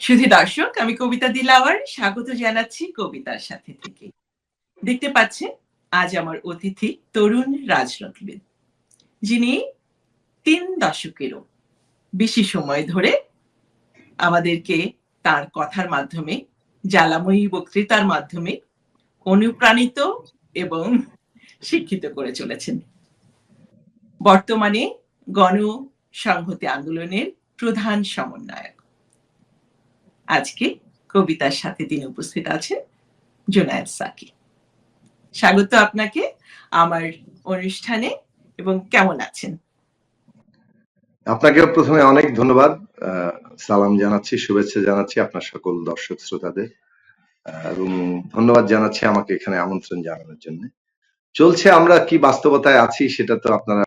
সুধী দর্শক, আমি কবিতা দিলাওয়ার স্বাগত জানাচ্ছি কবিতার সাথে থেকে। দেখতে পাচ্ছেন আজ আমার অতিথি তরুণ রাজনীতিবিদ, যিনি ৩ দশকেরও বেশি সময় ধরে আমাদেরকে তার কথার মাধ্যমে, জ্বালাময়ী বক্তৃতার মাধ্যমে অনুপ্রাণিত এবং শিক্ষিত করে চলেছেন। বর্তমানে গণসংহতি আন্দোলনের প্রধান সমন্বয়ক। আজকে কবিতার সাথে তিনি উপস্থিত আছেন জুনায়েদ সাকি। স্বাগত আপনাকে আমার অনুষ্ঠানে এবং কেমন আছেন? আপনাকেও প্রথমে অনেক ধন্যবাদ, সালাম জানাচ্ছি, শুভেচ্ছা জানাচ্ছি আপনার সকল দর্শক শ্রোতাদের, এবং ধন্যবাদ জানাচ্ছি আমাকে এখানে আমন্ত্রণ জানানোর জন্য। চলছে, আমরা কি বাস্তবতায় আছি সেটা তো আপনারা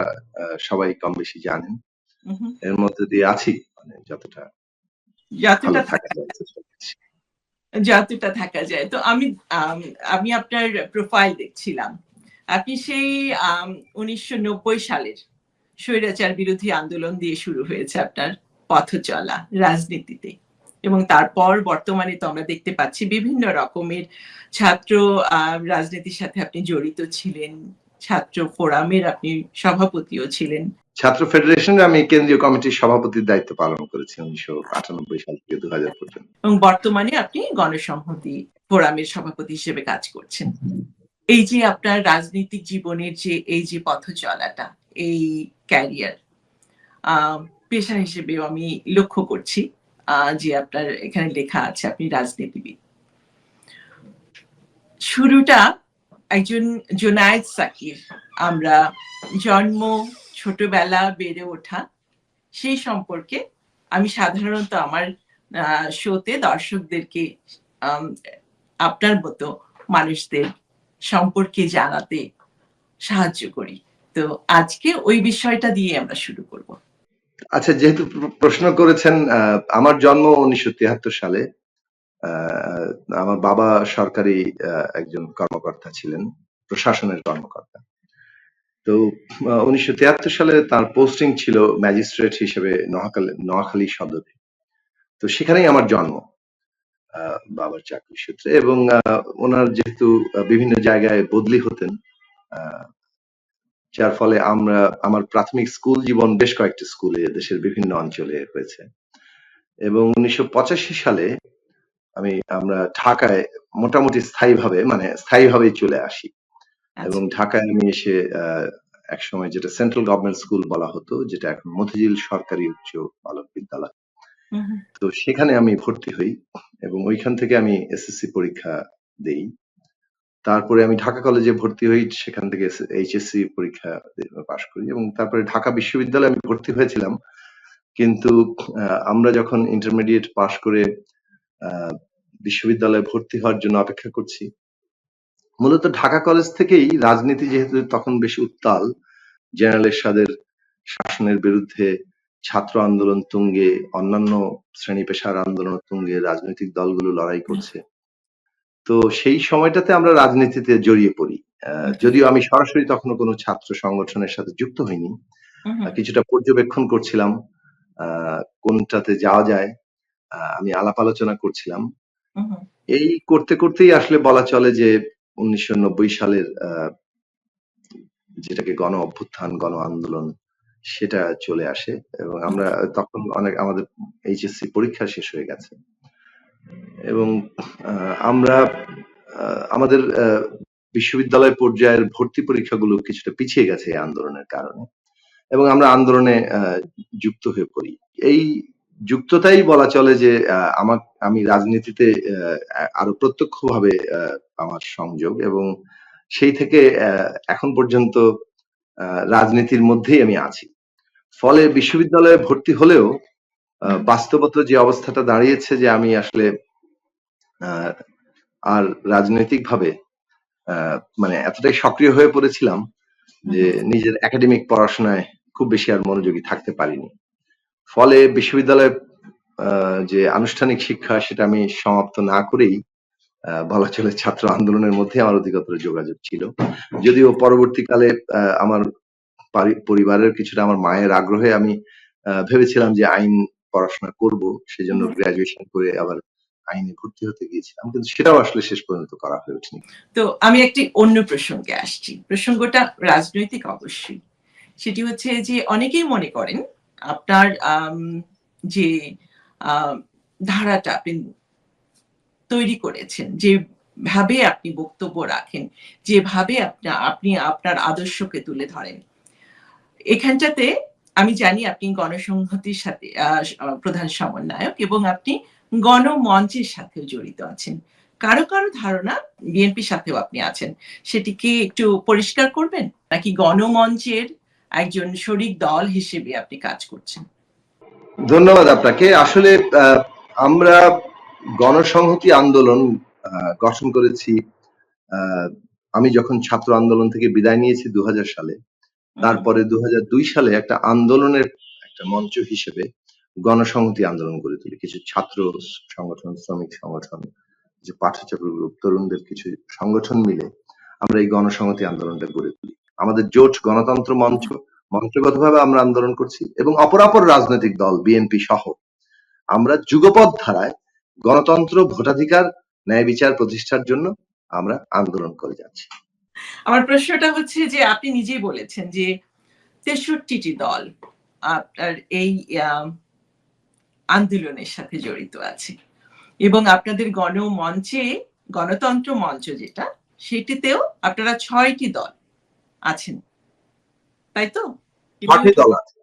সবাই কম বেশি জানেন। এর মধ্যে দিয়ে আছি, মানে যতটা থাকা যায়। তো আমি আপনার প্রোফাইল দেখছিলাম। আপনি সেই 1990 সালের স্বৈরাচার বিরোধী আন্দোলন দিয়ে শুরু হয়েছে আপনার পথ চলা রাজনীতিতে, এবং তারপর বর্তমানে তো আমরা দেখতে পাচ্ছি বিভিন্ন রকমের ছাত্র রাজনীতির সাথে আপনি জড়িত ছিলেন। ছাত্র ফোরামের আপনি সভাপতিও ছিলেন। ছাত্র ফেডারেশনের আমি কেন্দ্রীয় কমিটির সভাপতির দায়িত্ব পালন করেছি 1998 সাল থেকে 2000 পর্যন্ত, এবং বর্তমানে আপনি গণসংহতি ফোরামের সভাপতি হিসেবে কাজ করছেন। এই যে আপনার রাজনৈতিক জীবনের যে এই যে পথ চলাটা, এই ক্যারিয়ার, পেশা হিসেবেও আমি লক্ষ্য করছি যে আপনার এখানে লেখা আছে আপনি রাজনীতিবিদ। শুরুটা একজন জুনায়েদ সাকির, আমরা জন্ম, ছোটবেলা, বেড়ে ওঠা, সেই সম্পর্কে আমি সাধারণত আমার শোতে দর্শকদেরকে আপনার মতো মানুষদের সম্পর্কে জানাতে সাহায্য করি। তো আজকে ওই বিষয়টা দিয়ে আমরা শুরু করব। আচ্ছা, যেহেতু প্রশ্ন করেছেন, আমার জন্ম 1973 সালে। আমার বাবা সরকারি একজন কর্মকর্তা ছিলেন, প্রশাসনের কর্মকর্তা। তো 1973 সালে তার পোস্টিং ছিল ম্যাজিস্ট্রেট হিসেবে নোয়াখালী সদরে। তো সেখানেই আমার জন্ম বাবার চাকরি সূত্রে, এবং ওনার যেহেতু বিভিন্ন জায়গায় বদলি হতেন, যার ফলে আমার প্রাথমিক স্কুল জীবন বেশ কয়েকটি স্কুলে দেশের বিভিন্ন অঞ্চলে হয়েছে। এবং 1985 সালে আমরা ঢাকায় মোটামুটি স্থায়ীভাবে চলে আসি। এবং ঢাকায় আমি এসে এক সময় যেটা সেন্ট্রাল গভর্নমেন্ট স্কুল বলা হতো, যেটা এখন মতিঝিল সরকারি উচ্চ বালক বিদ্যালয়, তো সেখানে আমি ভর্তি হই এবং ওইখান থেকে আমি এসএসসি পরীক্ষা দেই। তারপরে আমি ঢাকা কলেজে ভর্তি হই, সেখান থেকে এইচএসসি পরীক্ষা পাশ করি, এবং তারপরে ঢাকা বিশ্ববিদ্যালয়ে আমি ভর্তি হয়েছিলাম। কিন্তু আমরা যখন ইন্টারমিডিয়েট পাশ করে বিশ্ববিদ্যালয়ে ভর্তি হওয়ার জন্য অপেক্ষা করছি, মূলত ঢাকা কলেজ থেকেই রাজনীতি যেহেতু তখন বেশি উত্তাল, জেনারেল এরশাদের শাসনের বিরুদ্ধে ছাত্র আন্দোলন তুঙ্গে, অন্যান্য শ্রেণী পেশার আন্দোলন তুঙ্গে, রাজনৈতিক দলগুলো লড়াই করছে। তো সেই সময়টাতে আমরা রাজনীতিতে জড়িয়ে পড়ি। যদিও আমি সরাসরি তখনো কোনো ছাত্র সংগঠনের সাথে যুক্ত হইনি, কিছুটা পর্যবেক্ষণ করছিলাম, কোনটাতে যাওয়া যায় আমি আলাপ আলোচনা করছিলাম। এই করতে করতেই আসলে বলা চলে যে 1990 সালের যেটাকে গণ অভ্যুত্থান, গণ আন্দোলন, সেটা চলে আসে, এবং আমরা তখন আমাদের এইচএসসি পরীক্ষা শেষ হয়ে গেছে, এবং আমরা আমাদের বিশ্ববিদ্যালয় পর্যায়ের ভর্তি পরীক্ষাগুলো কিছুটা পিছিয়ে গেছে এই আন্দোলনের কারণে, এবং আমরা আন্দোলনে যুক্ত হয়ে পড়ি। এই যুক্ততাই বলা চলে যে আমি রাজনীতিতে আরো প্রত্যক্ষভাবে আমার সংযোগ, এবং সেই থেকে এখন পর্যন্ত রাজনীতির মধ্যেই আমি আছি। ফলে বিশ্ববিদ্যালয়ে ভর্তি হলেও বাস্তবত যে অবস্থাটা দাঁড়িয়েছে, যে আমি আসলে আর রাজনৈতিকভাবে মানে এতটাই সক্রিয় হয়ে পড়েছিলাম যে নিজের একাডেমিক পড়াশোনায় খুব বেশি আর মনোযোগী থাকতে পারিনি। ফলে বিশ্ববিদ্যালয়ে যে আনুষ্ঠানিক শিক্ষা, সেটা আমি সমাপ্ত না করেই বলা চলে ছাত্র আন্দোলনের মধ্যে আমার অধিকতর যোগাযোগ ছিল। যদিও পরবর্তীকালে আমার পরিবারের কিছুটা, আমার মায়ের আগ্রহে আমি ভেবেছিলাম যে আইন পড়াশোনা করব, সেজন্য গ্রাজুয়েশন করে আবার আইনে ভর্তি হতে গিয়েছিলাম, কিন্তু সেটাও আসলে শেষ পর্যন্ত করা হয়ে ওঠেনি। তো আমি একটি অন্য প্রসঙ্গে আসছি, প্রসঙ্গটা রাজনৈতিক অবশ্যই। সেটি হচ্ছে যে অনেকেই মনে করেন আপনার যে ধারাটা আপনি তৈরি করেছেন, যেভাবে আপনি বক্তব্য রাখেন, যেভাবে আপনি আপনার আদর্শকে তুলে ধরেন, এখানটাতে আমি জানি আপনি গণসংহতির সাথে প্রধান সমন্বয়ক এবং আপনি গণমঞ্চের সাথেও জড়িত আছেন। কারো, কারো ধারণা বিএনপির সাথেও আপনি আছেন। সেটি কি একটু পরিষ্কার করবেন? নাকি গণমঞ্চের একজন শরিক দল হিসেবে আপনি কাজ করছেন? ধন্যবাদ আপনাকে। আসলে আমরা গণসংহতি আন্দোলন গঠন করেছি আমি যখন ছাত্র আন্দোলন থেকে বিদায় নিয়েছি 2000 সালে। তারপরে 2002 সালে একটা আন্দোলনের একটা মঞ্চ হিসেবে গণসংহতি আন্দোলন গড়ে তুলি। কিছু ছাত্র সংগঠন, শ্রমিক সংগঠন, যে পাঠচক্র গ্রুপ, তরুণদের কিছু সংগঠন মিলে আমরা এই গণসংহতি আন্দোলনটা গড়ে তুলি। আমাদের জোট গণতন্ত্র মঞ্চ, মঞ্চগতভাবে আমরা আন্দোলন করছি, এবং অপরাপর রাজনৈতিক দল বিএনপি সহ আমরা যুগপৎ ধারায় গণতন্ত্র, ভোটাধিকার, ন্যায় বিচার প্রতিষ্ঠার জন্য আমরা আন্দোলন করে যাচ্ছি। আমার প্রশ্নটা হচ্ছে যে আপনি নিজেই বলেছেন যে 63টি দল আপনার এই আন্দোলনের সাথে জড়িত আছে এবং আপনাদের গণমঞ্চে, গণতন্ত্র মঞ্চ যেটা, সেটিতেও আপনারা 6টি দল আছেন, তাই তো? 6টি দল আছে,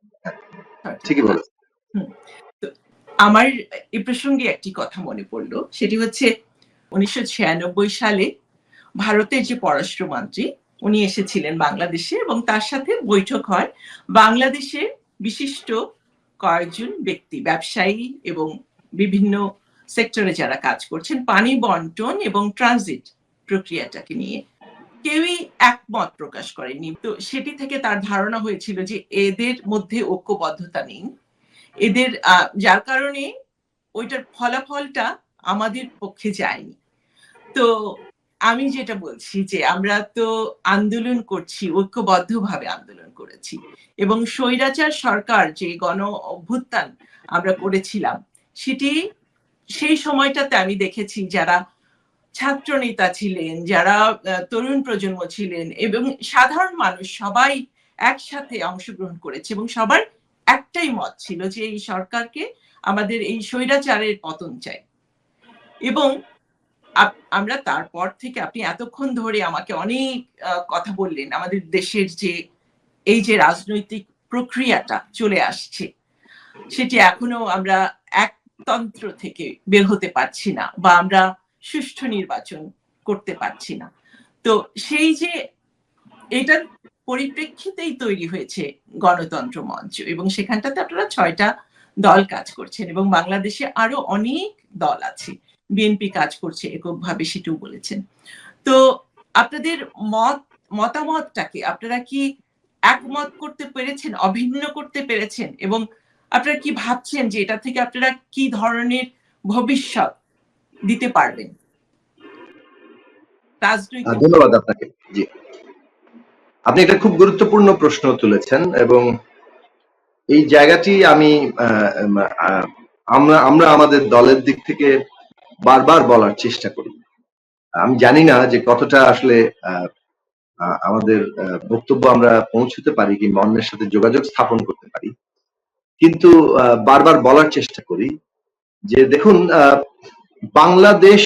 ঠিকই বলেছেন। তো আমার এই প্রসঙ্গে একটি কথা মনে পড়লো, সেটি হচ্ছে 1996 সালে ভারতের যে পররাষ্ট্রমন্ত্রী উনি এসেছিলেন বাংলাদেশে এবং তার সাথে বৈঠক হয় বাংলাদেশের বিশিষ্ট কয়েকজন ব্যক্তি, ব্যবসায়ী এবং বিভিন্ন সেক্টরে যারা কাজ করছেন পানি বন্টন এবং ট্রানজিট প্রক্রিয়াটাকে নিয়ে। কেউই একমত প্রকাশ করেনি। তো সেটি থেকে তার ধারণা হয়েছিল যে এদের মধ্যে ঐক্যবদ্ধতা নেই, এদের যার কারণে ওইটার ফলাফলটা আমাদের পক্ষে যায়নি। তো আমি যেটা বলছি যে আমরা তো আন্দোলন করছি, ঐক্যবদ্ধভাবে আন্দোলন করেছি এবং স্বৈরাচার সরকার যে গণ অভ্যুত্থান আমরা করেছিলাম, সেটি সেই সময়টাতে আমি দেখেছি যারা ছাত্র নেতা ছিলেন, যারা তরুণ প্রজন্ম ছিলেন এবং সাধারণ মানুষ সবাই একসাথে অংশগ্রহণ করেছে এবং সবার একটাই মত ছিল যে এই সরকারকে, আমাদের এই স্বৈরাচারের পতন চাই। এবং আমরা তারপর থেকে, আপনি এতক্ষণ ধরে আমাকে অনেক কথা বললেন আমাদের দেশের যে এই যে রাজনৈতিক প্রক্রিয়াটা চলে আসছে, সেটি এখনো আমরা একতন্ত্র থেকে বের হতে পারছি না বা আমরা সুষ্ঠু নির্বাচন করতে পারছি না। তো সেই যে এটার পরিপ্রেক্ষিতেই তৈরি হয়েছে গণতন্ত্র মঞ্চ এবং সেখানটাতে আপনারা 6টা দল কাজ করছেন এবং বাংলাদেশে আরো অনেক দল আছে, বিএনপি কাজ করছে এককভাবে, সেটাও বলেছেন। তো আপনাদের মতামতটাকে আপনারা কি একমত করতে পেরেছেন, অভিন্ন করতে পেরেছেন, এবং আপনারা কি ভাবছেন যে এটা থেকে আপনারা কি ধরনের ভবিষ্যৎ দিতে পারবেন? ধন্যবাদ আপনাকে। জি, আপনি একটা খুব গুরুত্বপূর্ণ প্রশ্ন তুলেছেন এবং এই জায়গাটি আমি আমরা আমাদের দলের দিক থেকে বারবার বলার চেষ্টা করি। আমি জানি না যে কতটা আসলে আমাদের বক্তব্য আমরা পৌঁছতে পারি কিংবা অন্যের সাথে যোগাযোগ স্থাপন করতে পারি, কিন্তু বারবার বলার চেষ্টা করি যে দেখুন, বাংলাদেশ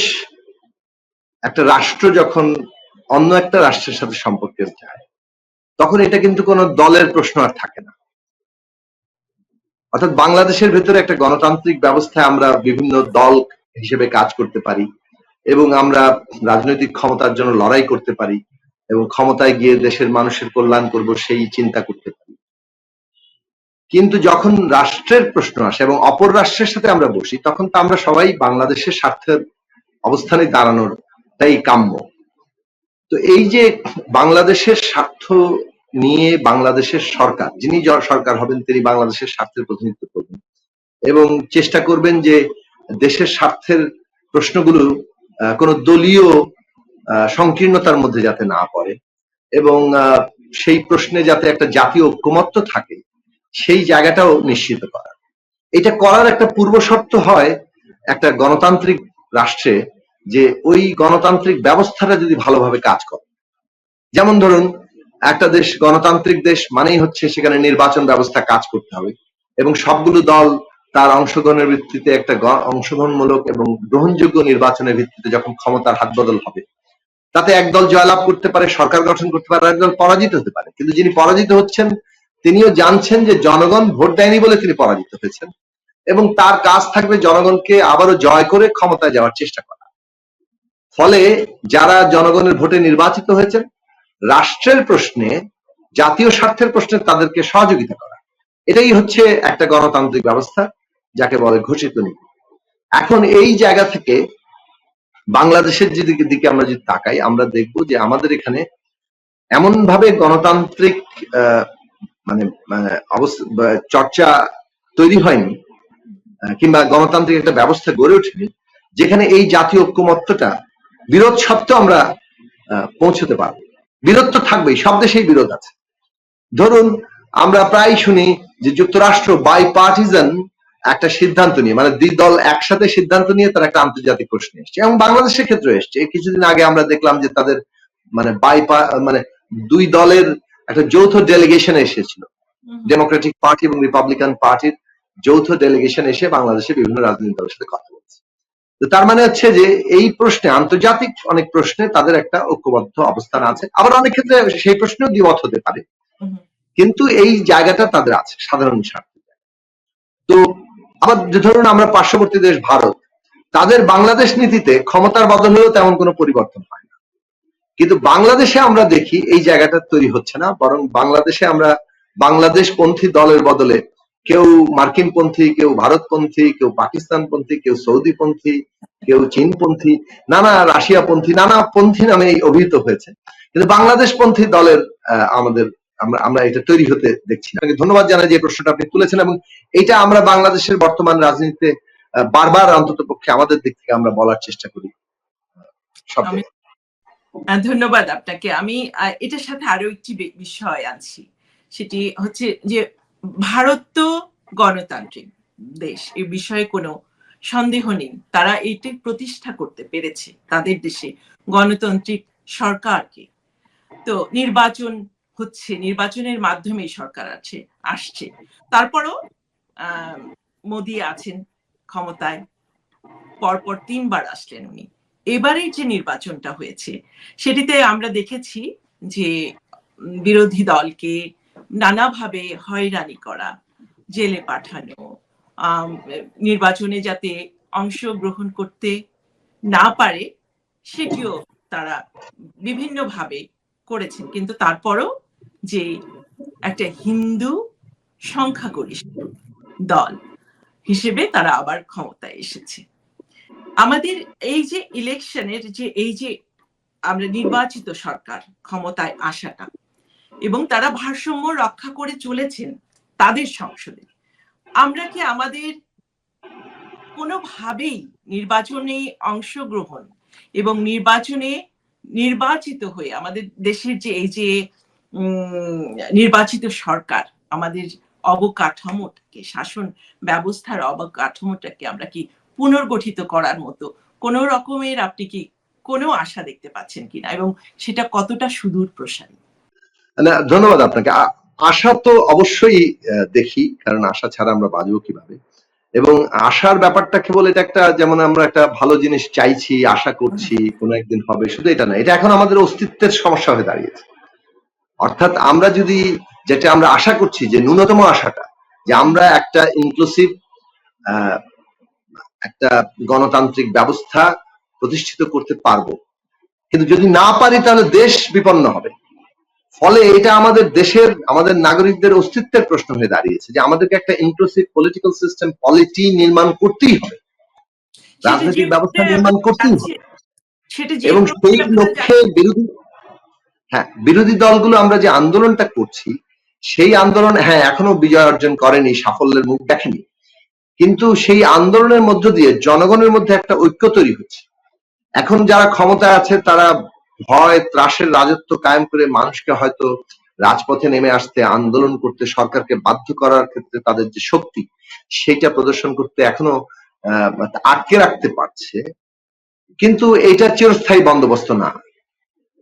একটা রাষ্ট্র যখন অন্য একটা রাষ্ট্রের সাথে সম্পর্কে যায়, তখন এটা কিন্তু কোনো দলের প্রশ্ন আর থাকে না। অর্থাৎ বাংলাদেশের ভেতরে একটা গণতান্ত্রিক ব্যবস্থায় আমরা বিভিন্ন দল হিসেবে কাজ করতে পারি এবং আমরা রাজনৈতিক ক্ষমতার জন্য লড়াই করতে পারি এবং ক্ষমতায় গিয়ে দেশের মানুষের কল্যাণ করব সেই চিন্তা করতে পারি। কিন্তু যখন রাষ্ট্রের প্রশ্ন আসে এবং অপর রাষ্ট্রের সাথে আমরা বসি, তখন তো আমরা সবাই বাংলাদেশের স্বার্থের অবস্থানে দাঁড়ানোরটাই কাম্য। তো এই যে বাংলাদেশের স্বার্থ নিয়ে বাংলাদেশের সরকার, যিনি সরকার হবেন তিনি বাংলাদেশের স্বার্থের প্রতিনিধিত্ব করবেন এবং চেষ্টা করবেন যে দেশের স্বার্থের প্রশ্নগুলো কোনো দলীয় সংকীর্ণতার মধ্যে যাতে না পড়ে এবং সেই প্রশ্নে যাতে একটা জাতীয় ঐক্যমত্য থাকে, সেই জায়গাটাও নিশ্চিত করা। এটা করার একটা পূর্ব শর্ত হয় একটা গণতান্ত্রিক রাষ্ট্রে, যে ওই গণতান্ত্রিক ব্যবস্থাটা যদি ভালোভাবে কাজ করে। যেমন ধরুন, একটা দেশ গণতান্ত্রিক দেশ মানেই হচ্ছে সেখানে নির্বাচন ব্যবস্থা কাজ করতে হবে এবং সবগুলো দল তার অংশগ্রহণের ভিত্তিতে একটা অংশগ্রহণমূলক এবং গ্রহণযোগ্য নির্বাচনের ভিত্তিতে যখন ক্ষমতার হাত বদল হবে, তাতে একদল জয়লাভ করতে পারে, সরকার গঠন করতে পারে, একদল পরাজিত হতে পারে। কিন্তু যিনি পরাজিত হচ্ছেন তিনিও জানছেন যে জনগণ ভোট দেয়নি বলে তিনি পরাজিত হয়েছেন, এবং তার কাজ থাকবে জনগণকে আবারও জয় করে ক্ষমতায় যাওয়ার চেষ্টা করা। ফলে যারা জনগণের ভোটে নির্বাচিত হয়েছেন, রাষ্ট্রের প্রশ্নে, জাতীয় স্বার্থের প্রশ্নে তাদেরকে সহযোগিতা করা, এটাই হচ্ছে একটা গণতান্ত্রিক ব্যবস্থা, যাকে বলে ঘোষিত নীতি। এখন এই জায়গা থেকে বাংলাদেশের দিকে আমরা যদি তাকাই, আমরা দেখব যে আমাদের এখানে এমন ভাবে গণতান্ত্রিক মানে চর্চা তৈরি হয়নি, কিংবা গণতান্ত্রিক একটা ব্যবস্থা গড়ে ওঠেনি যেখানে এই জাতীয় ঐক্যমত্যটা বিরোধ সত্ত্বেও আমরা পৌঁছতে পারবো। বিরোধ তো থাকবেই, সব দেশেই বিরোধ আছে। ধরুন, আমরা প্রায় শুনি যে যুক্তরাষ্ট্র বাইপার্টিজান একটা সিদ্ধান্ত নিয়ে, মানে দুই দল একসাথে সিদ্ধান্ত নিয়ে তার একটা আন্তর্জাতিক প্রশ্নে এসছে, এবং বাংলাদেশের ক্ষেত্রে এসছে। কিছুদিন আগে আমরা দেখলাম যে তাদের মানে মানে দুই দলের একটা যৌথ ডেলিগেশন এসেছিল, ডেমোক্রেটিক পার্টি এবং রিপাবলিকান পার্টির যৌথ ডেলিগেশন এসে বাংলাদেশের বিভিন্ন রাজনৈতিক দলের সাথে কথা বলছে। তো তার মানে হচ্ছে যে এই প্রশ্নে, আন্তর্জাতিক অনেক প্রশ্নে তাদের একটা ঐক্যবদ্ধ অবস্থান আছে, আবার অনেক ক্ষেত্রে সেই প্রশ্নেও দ্বিমত হতে পারে, কিন্তু এই জায়গাটা তাদের আছে সাধারণ স্বার্থে। তো আবার ধরুন আমরা পার্শ্ববর্তী দেশ ভারত, তাদের বাংলাদেশ নীতিতে ক্ষমতার বদল হলেও তেমন কোনো পরিবর্তন হয় না, কিন্তু বাংলাদেশে আমরা দেখি এই জায়গাটা তৈরি হচ্ছে না, বরং বাংলাদেশে আমরা বাংলাদেশপন্থী দলের বদলে কেউ মার্কিনপন্থী, কেউ ভারতপন্থী, কেউ পাকিস্তানপন্থী, কেউ সৌদিপন্থী, কেউ চীনপন্থী, নানা রাশিয়াপন্থী, নানা পন্থী নামে অভিহিত হয়েছে, কিন্তু বাংলাদেশপন্থী দলের আমাদের আমরা এটা তৈরি হতে দেখছি না। ধন্যবাদ জানাই যে প্রশ্নটা আপনি তুলেছেন, এবং এটা আমরা বাংলাদেশের বর্তমান রাজনীতিতে বারবার অন্তত পক্ষে আমাদের দিক থেকে আমরা বলার চেষ্টা করি। ধন্যবাদ আপনাকে। আমি এটার সাথে আরো একটি বিষয় আনছি, সেটি হচ্ছে যে ভারত তো গণতান্ত্রিক দেশ, এই বিষয়ে কোনো সন্দেহ নেই। তারা এইটি প্রতিষ্ঠা করতে পেরেছে তাদের দেশে গণতান্ত্রিক সরকারকে। তো নির্বাচন হচ্ছে, নির্বাচনের মাধ্যমে সরকার আসছে। তারপরও মোদি আছেন ক্ষমতায়, পরপর 3 বার আসলেন উনি। এবারের যে নির্বাচনটা হয়েছে সেটিতে আমরা দেখেছি যে বিরোধী দলকে নানাভাবে হয়রানি করা, জেলে পাঠানো, নির্বাচনে যাতে অংশগ্রহণ করতে না পারে সেটিও তারা বিভিন্নভাবে করেছেন। কিন্তু তারপরও যে একটা হিন্দু সংখ্যাগরিষ্ঠ দল হিসেবে তারা আবার ক্ষমতায় এসেছে। আমাদের এই যে ইলেকশনের যে এই যে আমরা নির্বাচিত সরকার ক্ষমতায় আসাটা, এবং তারা ভারসাম্য রক্ষা করে চলেছেন তাদের সংসদে, আমরা কি আমাদের কোনোভাবেই নির্বাচনে অংশগ্রহণ এবং নির্বাচনে নির্বাচিত হয়ে আমাদের দেশের যে এই যে নির্বাচিত সরকার, আমাদের অবকাঠামোটাকে, শাসন ব্যবস্থার অবকাঠামোটাকে আমরা কি পুনর্গঠিত করার মতো কোন রকমের আপনি কি কোনো আশা দেখতে পাচ্ছেন কিনা, এবং সেটা কতটা সুদূর প্রসারী? ধন্যবাদ আপনাকে। আশা তো অবশ্যই দেখি, কারণ আশা ছাড়া আমরা বাঁচবো কিভাবে। এবং আশার ব্যাপারটা কেবল এটা একটা, যেমন আমরা একটা ভালো জিনিস চাইছি, আশা করছি কোনো একদিন হবে, শুধু এটা না, এটা এখন আমাদের অস্তিত্বের সমস্যা হয়ে দাঁড়িয়েছে। অর্থাৎ আমরা যদি যেটা আমরা আশা করছি, যে ন্যূনতম আশাটা যে আমরা একটা ইনক্লুসিভ একটা গণতান্ত্রিক ব্যবস্থা প্রতিষ্ঠিত করতে পারবো, কিন্তু যদি না পারি তাহলে দেশ বিপন্ন হবে। ফলে এটা আমাদের দেশের, আমাদের নাগরিকদের অস্তিত্বের প্রশ্ন হয়ে দাঁড়িয়েছে, যে আমাদেরকে একটা ইনক্লুসিভ পলিটিক্যাল সিস্টেম, পলিটি নির্মাণ করতেই হবে, রাজনৈতিক ব্যবস্থা নির্মাণ করতেই হবে। এবং সেই লক্ষ্যে বিরোধী দলগুলো আমরা যে আন্দোলনটা করছি, সেই আন্দোলন এখনো বিজয় অর্জন করেনি, সাফল্যের মুখ দেখেনি, কিন্তু সেই আন্দোলনের মধ্য দিয়ে জনগণের মধ্যে একটা ঐক্য তৈরি হচ্ছে। এখন যারা ক্ষমতায় আছে তারা ভয় ত্রাসের রাজত্ব কায়েম করে মানুষকে হয়তো রাজপথে নেমে আসতে, আন্দোলন করতে, সরকারকে বাধ্য করার ক্ষেত্রে তাদের যে শক্তি সেটা প্রদর্শন করতে এখনো আটকে রাখতে পারছে, কিন্তু এটা চিরস্থায়ী বন্দোবস্ত না।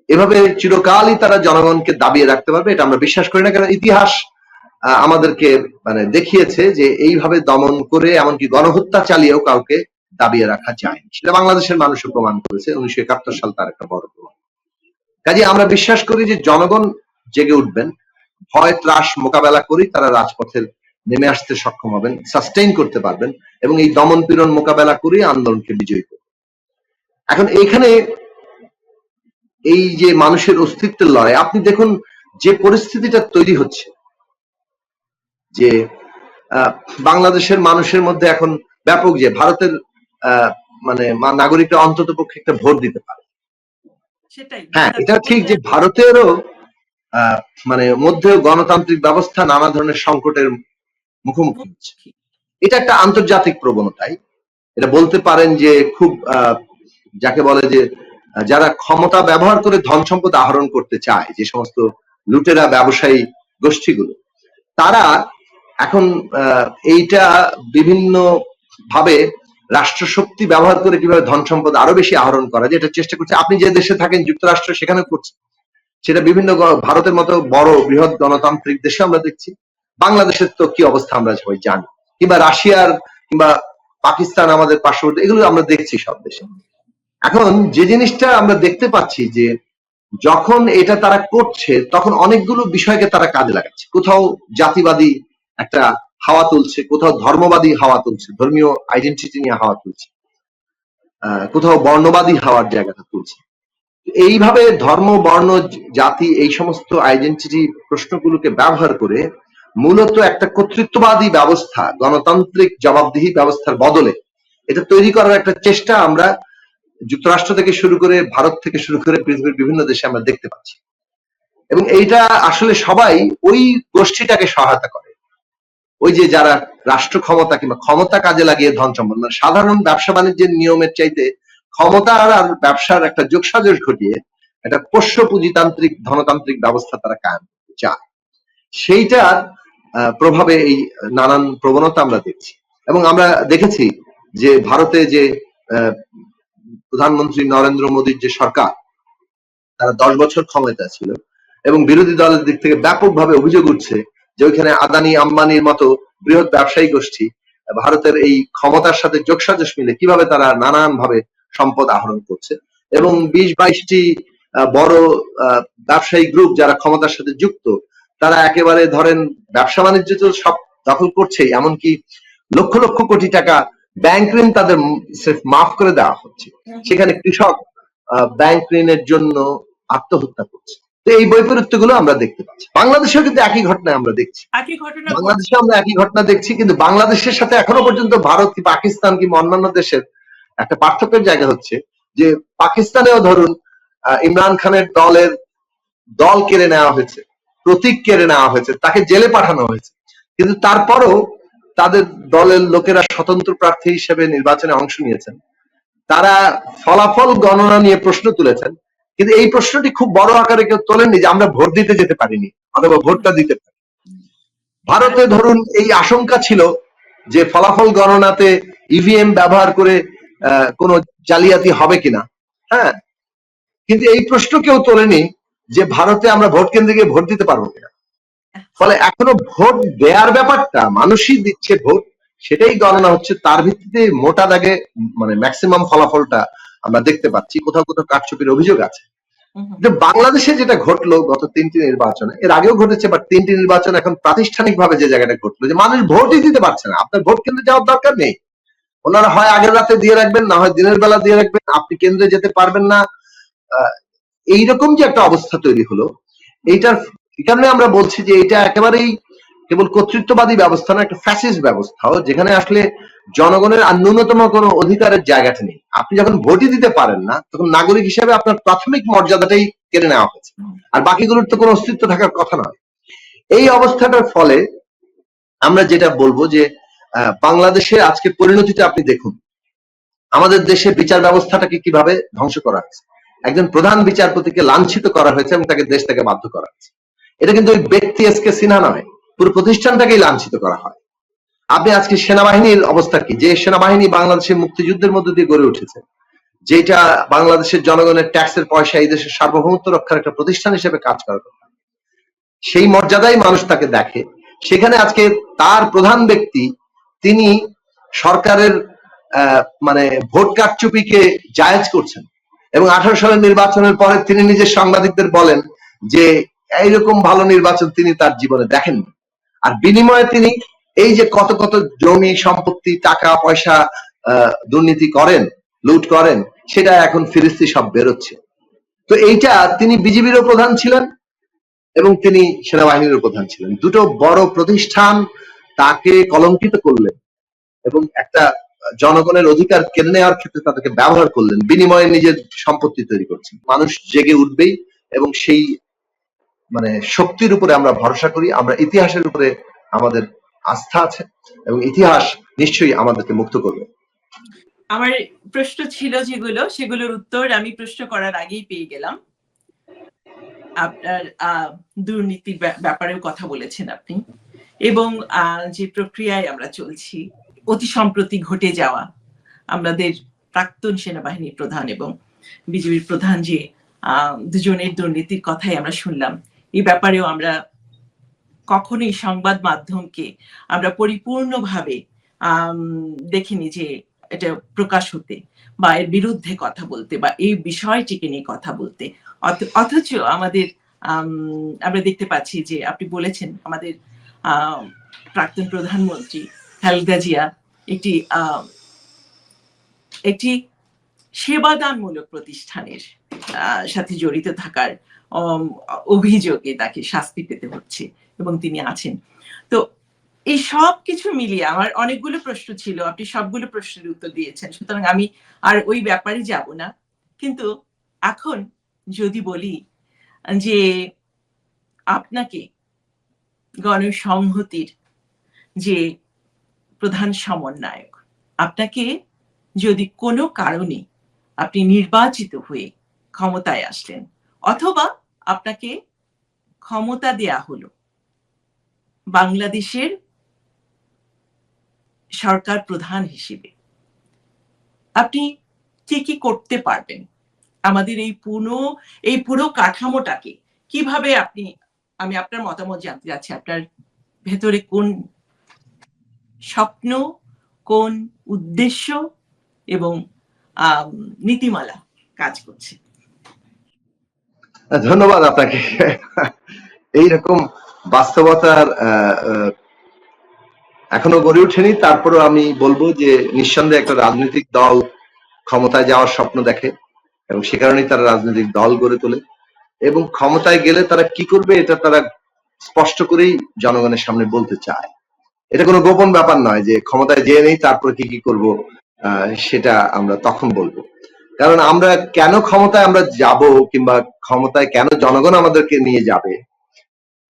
এভাবে চিরকালই তারা জনগণকে দাবিয়ে রাখতে পারবে এটা আমরা বিশ্বাস করি না, কারণ ইতিহাস আমাদেরকে মানে দেখিয়েছে যে এইভাবে দমন করে এমনকি গণহত্যা চালিয়েও কাউকে দাবিয়ে রাখা যায়, সেটা বাংলাদেশের মানুষও প্রমাণ করেছে। 1971 সাল তার একটা বড় প্রমাণ। কাজে আমরা বিশ্বাস করি যে জনগণ জেগে উঠবেন, ভয় ত্রাস মোকাবেলা করি তারা রাজপথে নেমে আসতে সক্ষম হবেন, সাস্টেইন করতে পারবেন এবং এই দমন পীড়ন মোকাবেলা করে আন্দোলনকে বিজয়ী করবেন। এখন এইখানে এই যে মানুষের অস্তিত্বের লড়াই, আপনি দেখুন যে পরিস্থিতিটা তৈরি হচ্ছে, যে বাংলাদেশের মানুষের মধ্যে এখন ব্যাপক যে ভারতের মানে নাগরিকরা অন্তত পক্ষে একটা ভোট দিতে পারে। হ্যাঁ, এটা ঠিক যে ভারতেরও মানে মধ্যেও গণতান্ত্রিক ব্যবস্থা নানা ধরনের সংকটের মুখোমুখি হচ্ছে। এটা একটা আন্তর্জাতিক প্রবণতাই, এটা বলতে পারেন যে খুব যাকে বলে যে যারা ক্ষমতা ব্যবহার করে ধন সম্পদ আহরণ করতে চায়, যে সমস্ত লুটেরা ব্যবসায়ী গোষ্ঠীগুলো, তারা এখন এইটা বিভিন্ন ভাবে রাষ্ট্রশক্তি ব্যবহার করে কিভাবে ধন সম্পদ আরো বেশি আহরণ করা যায় এটা চেষ্টা করছে। আপনি যে দেশে থাকেন যুক্তরাষ্ট্র, সেখানে করছে সেটা বিভিন্ন ভারতের মতো বড় বৃহৎ গণতান্ত্রিক দেশে আমরা দেখছি। বাংলাদেশের তো কি অবস্থা আমরা সবাই জানি, কিংবা রাশিয়ার কিংবা পাকিস্তান আমাদের পার্শ্ববর্তী, এগুলো আমরা দেখছি সব দেশে। এখন যে জিনিসটা আমরা দেখতে পাচ্ছি যে যখন এটা তারা করছে তখন অনেকগুলো বিষয়কে তারা কাজে লাগাচ্ছে। কোথাও জাতিবাদী একটা হাওয়া তুলছে, কোথাও ধর্মবাদী হাওয়া তুলছে, ধর্মীয় আইডেন্টিটি নিয়ে হাওয়া তুলছে, কোথাও বর্ণবাদী হাওয়ার জায়গাটা তুলছে। এইভাবে ধর্ম, বর্ণ, জাতি এই সমস্ত আইডেন্টিটি প্রশ্নগুলোকে ব্যবহার করে মূলত একটা কর্তৃত্ববাদী ব্যবস্থা, গণতান্ত্রিক জবাবদিহি ব্যবস্থার বদলে এটা তৈরি করার একটা চেষ্টা আমরা যুক্তরাষ্ট্র থেকে শুরু করে, ভারত থেকে শুরু করে পৃথিবীর বিভিন্ন দেশে আমরা দেখতে পাচ্ছি। এবং এইটা আসলে সবাই ওই গোষ্ঠীটাকে সহায়তা করে, ওই যে যারা রাষ্ট্র ক্ষমতা কিংবা ক্ষমতা কাজে লাগিয়ে ধন সম্পদ, সাধারণ ব্যবসা বাণিজ্যের নিয়মের চাইতে ক্ষমতা আর ব্যবসার একটা যোগসাজশ ঘটিয়ে একটা পোষ্য পুঁজিতান্ত্রিক ধনতান্ত্রিক ব্যবস্থা তারা কায়েম করতে চায়। সেইটার প্রভাবে এই নানান প্রবণতা আমরা দেখছি। এবং আমরা দেখেছি যে ভারতে যে প্রধানমন্ত্রী নরেন্দ্র মোদীর যে সরকার, তারা 10 বছর ক্ষমতা ছিল এবং বিরোধী দলের দিক থেকে ব্যাপকভাবে অভিযোগ উঠছে যে ওইখানে আদানি আম্বানির মতো বৃহৎ ব্যবসায়ী গোষ্ঠী ভারতের এই ক্ষমতার সাথে যোগসাজশ মিলে কিভাবে তারা নানান ভাবে সম্পদ আহরণ করছে এবং 20-22টি বড় ব্যবসায়ী গ্রুপ যারা ক্ষমতার সাথে যুক্ত, তারা একেবারে ধরেন ব্যবসা বাণিজ্য তো সব দখল করছেই, এমনকি লক্ষ লক্ষ কোটি টাকা ব্যাংক ঋণ তাদের মাফ করে দেওয়া হচ্ছে। সেখানে কৃষক ব্যাংক ঋণের জন্য আত্মহত্যা করছে। তো এই বৈপরীত্য গুলো আমরা দেখতে পাচ্ছি। বাংলাদেশেও কিন্তু একই ঘটনা আমরা দেখছি, বাংলাদেশে আমরা একই ঘটনা দেখছি, কিন্তু বাংলাদেশের সাথে এখনো পর্যন্ত ভারত কি পাকিস্তান কিংবা অন্যান্য দেশের একটা পার্থক্যের জায়গা হচ্ছে যে পাকিস্তানেও ধরুন ইমরান খানের দল কেড়ে নেওয়া হয়েছে, প্রতীক কেড়ে নেওয়া হয়েছে, তাকে জেলে পাঠানো হয়েছে, কিন্তু তারপরও তাদের দলের লোকেরা স্বতন্ত্র প্রার্থী হিসেবে নির্বাচনে অংশ নিয়েছেন। তারা ফলাফল গণনা নিয়ে প্রশ্ন তুলেছেন, কিন্তু এই প্রশ্নটি খুব বড় আকারে কেউ তোলেননি যে আমরা ভোট দিতে যেতে পারিনি অথবা ভোটটা দিতে পারি। ভারতে ধরুন এই আশঙ্কা ছিল যে ফলাফল গণনাতে ইভিএম ব্যবহার করে কোনো জালিয়াতি হবে কিনা, হ্যাঁ, কিন্তু এই প্রশ্ন কেউ তোলেনি যে ভারতে আমরা ভোট কেন্দ্রে গিয়ে ভোট দিতে পারবো কিনা। ফলে এখনো ভোট দেওয়ার ব্যাপারটা, মানুষই দিচ্ছে ভোট, সেটাই গণনা হচ্ছে, তার ভিত্তিতে মোটা দাগে মানে ম্যাক্সিমাম ফলাফলটা আমরা দেখতে পাচ্ছি। কোথাও কোথাও কারচুপির অভিযোগ আছে। বাংলাদেশে যেটা ঘটলো গত 3টি নির্বাচনে, এর আগেও ঘটেছে, বাট 3টি নির্বাচন এখন প্রাতিষ্ঠানিক ভাবে যে জায়গাটা ঘটলো যে মানুষ ভোটই দিতে পারছে না। আপনার ভোট কেন্দ্রে যাওয়ার দরকার নেই, ওনারা হয় আগের রাতে দিয়ে রাখবেন, না হয় দিনের বেলা দিয়ে রাখবেন, আপনি কেন্দ্রে যেতে পারবেন না। এইরকম যে একটা অবস্থা তৈরি হলো, এইটার কারণে আমরা বলছি যে এটা একেবারেই কেবল কর্তৃত্ববাদী ব্যবস্থা না, একটা ফ্যাসিস্ট ব্যবস্থাও, যেখানে আসলে জনগণের আর ন্যূনতম কোনো অধিকারের জায়গাটা নেই। আপনি যখন ভোটই দিতে পারেন না, তখন নাগরিক হিসেবে আপনার প্রাথমিক মর্যাদাটাই কেড়ে নেওয়া হয়েছে, আর বাকিগুলোর তো কোনো অস্তিত্ব থাকার কথা নয়। এই অবস্থাটার ফলে আমরা যেটা বলবো যে বাংলাদেশের আজকে পরিণতিটা আপনি দেখুন, আমাদের দেশে বিচার ব্যবস্থাটাকে কিভাবে ধ্বংস করা হয়েছে। একজন প্রধান বিচারপতিকে লাঞ্ছিত করা হয়েছে এবং তাকে দেশ থেকে বাধ্য করা হয়েছে। এটা কিন্তু ওই ব্যক্তি এসকে সিনহা নয়, পুরো প্রতিষ্ঠানটাকেই লাঞ্ছিত করা হয়। আপনি আজকে সেনাবাহিনীর অবস্থা কি, যে সেনাবাহিনী বাংলাদেশের মুক্তিযুদ্ধের মধ্যে দিয়ে গড়ে উঠেছে, যেটা বাংলাদেশের জনগণের ট্যাক্সের পয়সা এই দেশের সার্বভৌমত্ব রক্ষার একটা প্রতিষ্ঠান হিসেবে কাজ করে, সেই মর্যাদায় মানুষ তাকে দেখে, সেখানে আজকে তার প্রধান ব্যক্তি তিনি সরকারের মানে ভোট কারচুপিকে জায়েজ করছেন, এবং 18 সালের নির্বাচনের পরে তিনি নিজের সাংবাদিকদের বলেন যে এইরকম ভালো নির্বাচন তিনি তার জীবনে দেখেননি। আর বিনিময়ে তিনি এই যে কত কত জমি সম্পত্তি টাকা পয়সা দুর্নীতি করেন, লুট করেন, সেটা এখন ফিরিস্তি সব বেরোচ্ছে। তো এইটা তিনি বিজিবিরও প্রধান ছিলেন এবং তিনি সেনাবাহিনীরও প্রধান ছিলেন, দুটো বড় প্রতিষ্ঠান তাকে কলঙ্কিত করলেন এবং একটা জনগণের অধিকার কেড়ে নেওয়ার ক্ষেত্রে তাদেরকে ব্যবহার করলেন, বিনিময়ে নিজের সম্পত্তি তৈরি করছেন। মানুষ জেগে উঠবেই এবং সেই মানে শক্তির উপরে আমরা ভরসা করি, আমরা ইতিহাসের উপরে আমাদের আস্থা আছে এবং ইতিহাস নিশ্চয়ই আমাদেরকে মুক্ত করবে। আমার প্রশ্ন ছিল যেগুলো, সেগুলোর উত্তর আমি প্রশ্ন করার আগেই পেয়ে গেলাম। আপনার দুর্নীতির ব্যাপারেও কথা বলেছেন আপনি, এবং যে প্রক্রিয়ায় আমরা চলছি, অতি সম্প্রতি ঘটে যাওয়া আমাদের প্রাক্তন সেনাবাহিনী প্রধান এবং বিজিবির প্রধান যে দুজনের দুর্নীতির কথাই আমরা শুনলাম, এই ব্যাপারেও আমরা কখনোই সংবাদ মাধ্যমকে আমরা পরিপূর্ণভাবে দেখিনি যে এটা প্রকাশ হতে বা এর বিরুদ্ধে কথা বলতে বা এই বিষয়টিকে নিয়ে কথা বলতে। অথচ আমাদের আমরা দেখতে পাচ্ছি যে আপনি বলেছেন আমাদের প্রাক্তন প্রধানমন্ত্রী খালেদা জিয়া একটি সেবাদানমূলক প্রতিষ্ঠানের সাথে জড়িত থাকার অভিযোগে তাকে শাস্তি পেতে হচ্ছে এবং তিনি আছেন। তো এই সব কিছু মিলিয়ে আমার অনেকগুলো প্রশ্ন ছিল, আপনি সবগুলো প্রশ্নের উত্তর দিয়েছেন, সুতরাং আমি আর ওই ব্যাপারে যাব না। কিন্তু এখন যদি বলি যে আপনাকে গণসংহতির যে প্রধান সমন্বয়ক, আপনাকে যদি কোনো কারণে আপনি নির্বাচিত হয়ে ক্ষমতায় আসলেন অথবা আপনাকে ক্ষমতা দেয়া হলো বাংলাদেশের সরকার প্রধান হিসেবে, আপনি কি কি করতে পারবেন? আমাদের এই পুরো কাঠামোটাকে কিভাবে আমি আপনার মতামত জানতে চাচ্ছি। আপনার ভেতরে কোন স্বপ্ন, কোন উদ্দেশ্য এবং নীতিমালা কাজ করছে? ধন্যবাদ আপনাকে। এইরকম বাস্তবতার এখনো গড়ে ওঠেনি, তারপরেও আমি বলবো যে নিঃসন্দেহে একটা রাজনৈতিক দল ক্ষমতায় যাওয়ার স্বপ্ন দেখে এবং সে কারণেই তারা রাজনৈতিক দল গড়ে তোলে, এবং ক্ষমতায় গেলে তারা কি করবে এটা তারা স্পষ্ট করেই জনগণের সামনে বলতে চায়। এটা কোনো গোপন ব্যাপার নয় যে ক্ষমতায় যেয়ে নেই তারপরে কি কি করব সেটা আমরা তখন বলবো। কারণ আমরা কেন ক্ষমতায় আমরা যাব কিংবা ক্ষমতায় কেন জনগণ আমাদেরকে নিয়ে যাবে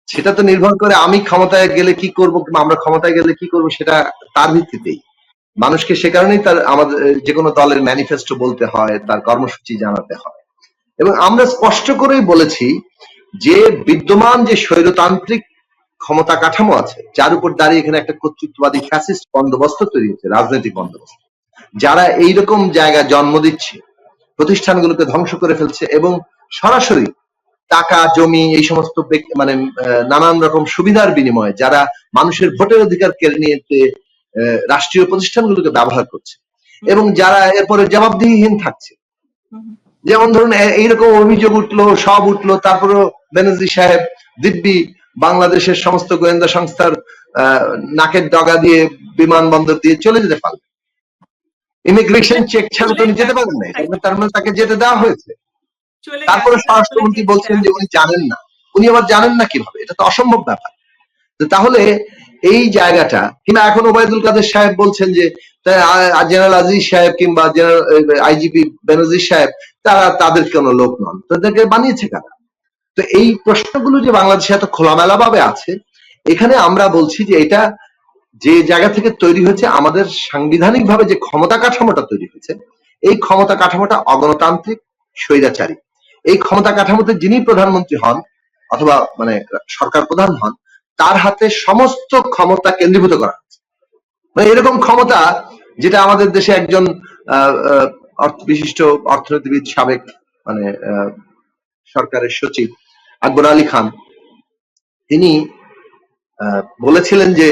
সেটা তো নির্ভর করে আমি ক্ষমতায় গেলে কি করব কিংবা আমরা ক্ষমতায় গেলে কি করব, সেটা তার ভিত্তিতেই। মানুষকে সে কারণেই তার আমাদের যে কোনো দলের ম্যানিফেস্টো বলতে হয়, তার কর্মসূচি জানাতে হয়, এবং আমরা স্পষ্ট করেই বলেছি যে বিদ্যমান যে স্বৈরতান্ত্রিক ক্ষমতা কাঠামো আছে যার উপর দাঁড়িয়ে এখানে একটা কর্তৃত্ববাদী ফ্যাসিস্ট বন্দোবস্ত তৈরি হচ্ছে, রাজনৈতিক বন্দোবস্ত, যারা এইরকম জায়গায় জন্ম দিচ্ছে, প্রতিষ্ঠানগুলোকে ধ্বংস করে ফেলছে এবং সরাসরি টাকা জমি এই সমস্ত মানে নানান রকম সুবিধার বিনিময়ে যারা মানুষের ভোটের অধিকার কেড়ে নিতে রাষ্ট্রীয় প্রতিষ্ঠানগুলোকে ব্যবহার করছে এবং যারা এরপরে জবাবদিহিহীন থাকছে। যেমন ধরুন এইরকম অভিযোগ সব উঠলো, তারপরেও বেনজির সাহেব দিব্যি বাংলাদেশের সমস্ত গোয়েন্দা সংস্থার নাকের ডগা দিয়ে বিমানবন্দর দিয়ে চলে যেতে পারলেন। ইমিগ্রেশন চেক ছাড়া তো উনি যেতে পারেন না, তার মানে তাকে যেতে দেওয়া হয়েছে। তারপরে স্বরাষ্ট্রমন্ত্রী বলছেন যে উনি জানেন না, উনি আবার জানেন না কিভাবে? এটা তো অসম্ভব ব্যাপার। তাহলে এই জায়গাটা, কিংবা এখন ওবায়দুল কাদের সাহেব বলছেন যে জেনারেল আজিজ সাহেব কিংবা জেনারেল আইজিপি বেনজির সাহেব তারা তাদের কোনো লোক নন, তাদেরকে বানিয়েছে কারা? তো এই প্রশ্নগুলো যে বাংলাদেশে এত খোলামেলা ভাবে আছে, এখানে আমরা বলছি যে এটা যে জায়গা থেকে তৈরি হয়েছে, আমাদের সাংবিধানিক ভাবে যে ক্ষমতা কাঠামোটা তৈরি হয়েছে, এই ক্ষমতা কাঠামোটা অগণতান্ত্রিক, স্বৈরাচারী। এই ক্ষমতা কাঠামোতে যিনি প্রধানমন্ত্রী হন অথবা মানে সরকার প্রধান হন, তার হাতে সমস্ত ক্ষমতা কেন্দ্রীভূত করা হচ্ছে। মানে এরকম ক্ষমতা যেটা আমাদের দেশে একজন বিশিষ্ট অর্থনীতিবিদ, সাবেক মানে সরকারের সচিব আকবর আলী খান, তিনি বলেছিলেন যে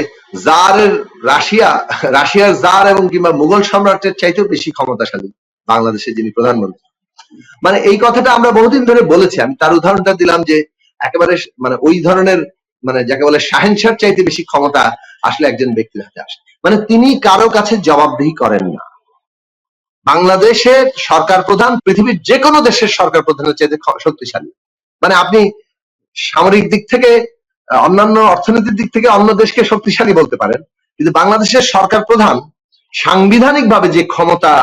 রাশিয়ার জার এবং কিংবা মুঘল সম্রাটের চাইতেও বেশি ক্ষমতাশালী বাংলাদেশে যিনি প্রধানমন্ত্রী। মানে এই কথাটা আমরা বহুদিন ধরে বলেছি। আমি তার উদাহরণটা দিলাম যে একেবারে মানে ওই ধরনের মানে যাকে বলে শাহেনশার চাইতে বেশি ক্ষমতা আসলে একজন ব্যক্তির হাতে আসে। মানে তিনি কারো কাছে জবাবদিহি করেন না। বাংলাদেশের সরকার প্রধান পৃথিবীর যে কোনো দেশের সরকার প্রধানের চাইতে শক্তিশালী। মানে আপনি সামরিক দিক থেকে, অন্যান্য অর্থনৈতিক দিক থেকে অন্য দেশকে শক্তিশালী বলতে পারেন, কিন্তু বাংলাদেশের সরকার প্রধান সাংবিধানিক ভাবে যে ক্ষমতা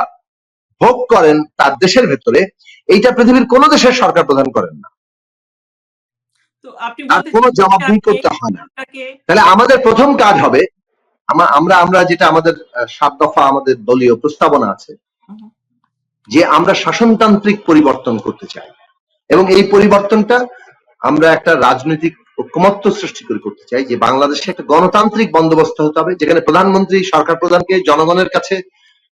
ভোগ করেন তার দেশের ভেতরে, এইটা পৃথিবীর কোন দেশের সরকার প্রধান করেন না। তার কোনো জবাবদিহি করতে হয় না। তাহলে আমাদের প্রথম কাজ হবে, আমরা যেটা আমাদের 7 দফা আমাদের দলীয় প্রস্তাবনা আছে, যে আমরা শাসনতান্ত্রিক পরিবর্তন করতে চাই এবং এই পরিবর্তনটা আমরা একটা রাজনৈতিক ঐকমত্য সৃষ্টি করে করতে চাই, যে বাংলাদেশে একটা গণতান্ত্রিক বন্দোবস্ত হতে হবে, যেখানে প্রধানমন্ত্রী সরকার প্রধানকে জনগণের কাছে,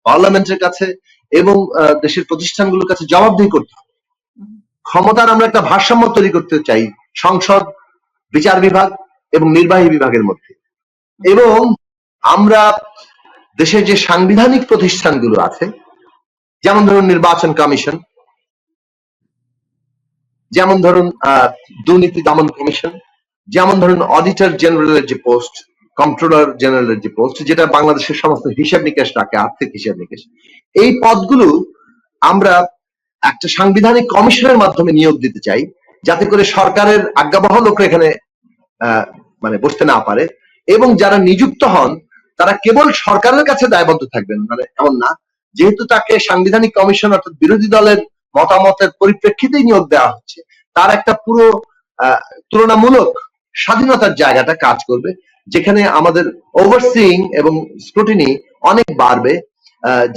পার্লামেন্টের কাছে এবং দেশের প্রতিষ্ঠানগুলোর কাছে জবাবদিহি করতে হবে। ক্ষমতার আমরা একটা ভারসাম্য তৈরি করতে চাই সংসদ, বিচার বিভাগ এবং নির্বাহী বিভাগের মধ্যে। এবং আমরা দেশের যে সাংবিধানিক প্রতিষ্ঠানগুলো আছে, যেমন ধরুন নির্বাচন কমিশন, যেমন ধরুন দুর্নীতি দমন কমিশন, যেমন ধরুন অডিটর জেনারেলের যে পোস্ট, কন্ট্রোলার জেনারেলের যে পোস্ট, যেটা বাংলাদেশের সমস্ত হিসাব নিকাশ রাখে, আর্থিক হিসাব নিকাশ, এই পদগুলো আমরা একটা সাংবিধানিক কমিশনের মাধ্যমে নিয়োগ দিতে চাই, যাতে করে সরকারের আজ্ঞাবহ লোকরা এখানে মানে বসতে না পারে, এবং যারা নিযুক্ত হন তারা কেবল সরকারের কাছে দায়বদ্ধ থাকবেন, মানে এমন না, যেহেতু তাকে সাংবিধানিক কমিশন অর্থাৎ বিরোধী দলের মতামতের পরিপ্রেক্ষিতেই নিয়োগ দেওয়া হচ্ছে, তার একটা পুরো তুলনামূলক স্বাধীনতার জায়গাটা কাজ করবে, যেখানে আমাদের ওভারসিইং এবং স্ক্রুটিনি অনেক বাড়বে,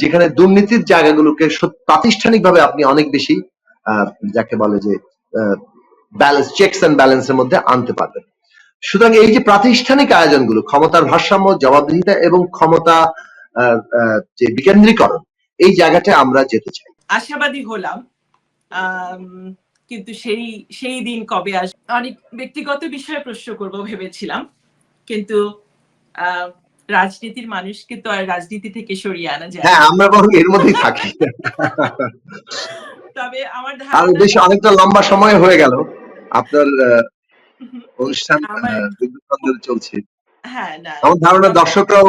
যেখানে দুর্নীতির জায়গাগুলোকে প্রাতিষ্ঠানিকভাবে আপনি অনেক বেশি যাকে বলে যে ব্যালেন্স, চেকস এন্ড ব্যালেন্সের মধ্যে আনতে পারবেন। সুতরাং এই যে প্রাতিষ্ঠানিক আয়োজনগুলো, ক্ষমতার ভারসাম্য, জবাবদিহিতা এবং ক্ষমতা যে বিকেন্দ্রীকরণ, এই জায়গাটা আমরা যেতে চাই। আশাবাদী হলাম, কিন্তু সেই দিন কবে আসবে? অনেক ব্যক্তিগত বিষয়ে প্রশ্ন করব ভেবেছিলাম, কিন্তু রাজনীতির মানুষকে তো আর রাজনীতি থেকে সরিয়ে আনা যায়। হ্যাঁ, আমরা বরং এর মধ্যেই থাকি। তবে আমার আর বেশ অনেকটা লম্বা সময় হয়ে গেল আপনার অনুষ্ঠান চলছে। হ্যাঁ, না, আমার ধারণা দর্শকরাও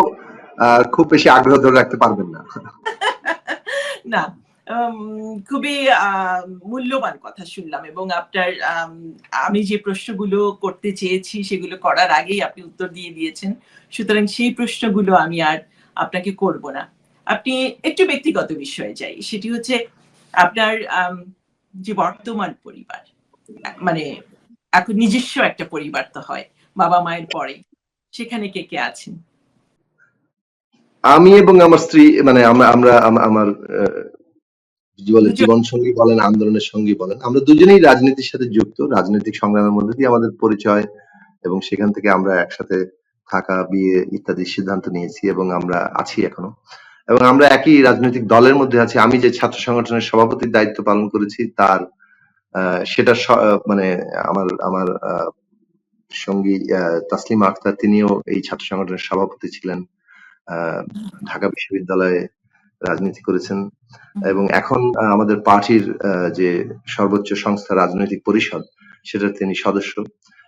খুব বেশি আগ্রহ ধরে রাখতে পারবেন না। না, খুবই মূল্যবান কথা শুনলাম, এবং আপনার আমি যে প্রশ্নগুলো করতে চেয়েছি সেগুলো করার আগেই আপনি উত্তর দিয়ে দিয়েছেন, সুতরাং সেই প্রশ্নগুলো আমি আর আপনাকে করব না। আপনি একটু ব্যক্তিগত বিষয়ে যাই, সেটি হচ্ছে আপনার যে বর্তমান পরিবার, মানে এখন নিজস্ব একটা পরিবার তো হয় বাবা মায়ের পরে, সেখানে কে কে আছেন? আমি এবং আমার স্ত্রী, মানে আমরা আমার জীবন সঙ্গী বলেন, আন্দোলনের সঙ্গী বলেন, আমরা দুজনেই রাজনীতির সাথে যুক্ত। রাজনৈতিক সংগ্রামের মধ্যে দিয়ে আমাদের পরিচয়, এবং সেখান থেকে আমরা একসাথে থাকা, বিয়ে ইত্যাদি সিদ্ধান্ত নিয়েছি এবং আমরা আছি এখনো। এবং আমরা একই রাজনৈতিক দলের মধ্যে আছি। আমি যে ছাত্র সংগঠনের সভাপতির দায়িত্ব পালন করেছি, তার সেটা মানে আমার সঙ্গী তাসলিমা আক্তার, তিনিও এই ছাত্র সংগঠনের সভাপতি ছিলেন, ঢাকা বিশ্ববিদ্যালয়ে রাজনীতি করেছেন, এবং এখন আমাদের পার্টির যে সর্বোচ্চ সংস্থা রাজনৈতিক পরিষদ, সেটার তিনি সদস্য,